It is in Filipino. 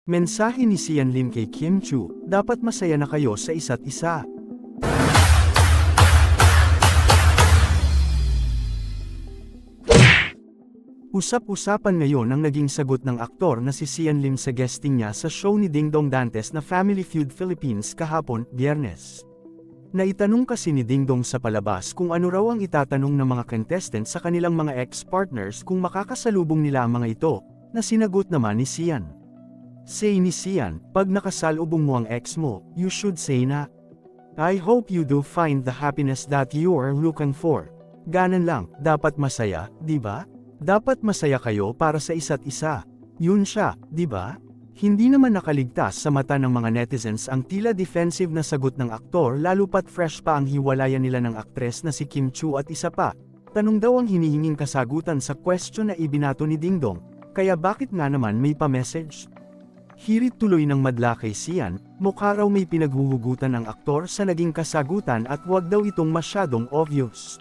Mensahe ni Sian Lim kay Kim Chu, dapat masaya na kayo sa isa't isa. Usap-usapan ngayon ang naging sagot ng aktor na si Sian Lim sa guesting niya sa show ni Dingdong Dantes na Family Feud Philippines kahapon, Biyernes. Naitanong kasi ni Dingdong sa palabas kung ano raw ang itatanong ng mga contestants sa kanilang mga ex-partners kung makakasalubong nila ang mga ito, na sinagot naman ni Sian. Say ni Sian, pag nakasalubong mo ang ex mo, you should say na, I hope you do find the happiness that you are looking for. Ganon lang, dapat masaya, di ba? Dapat masaya kayo para sa isa't isa. Yun siya, di ba? Hindi naman nakaligtas sa mata ng mga netizens ang tila defensive na sagot ng aktor lalo pat fresh pa ang hiwalayan nila ng aktres na si Kim Chu at isa pa. Tanong daw ang hinihinging kasagutan sa question na ibinato ni Dingdong, kaya bakit nga naman may pa-message? Hirit tuloy ng madla kay Sian, mukha raw may pinaghuhugutan ang aktor sa naging kasagutan at wag daw itong masyadong obvious.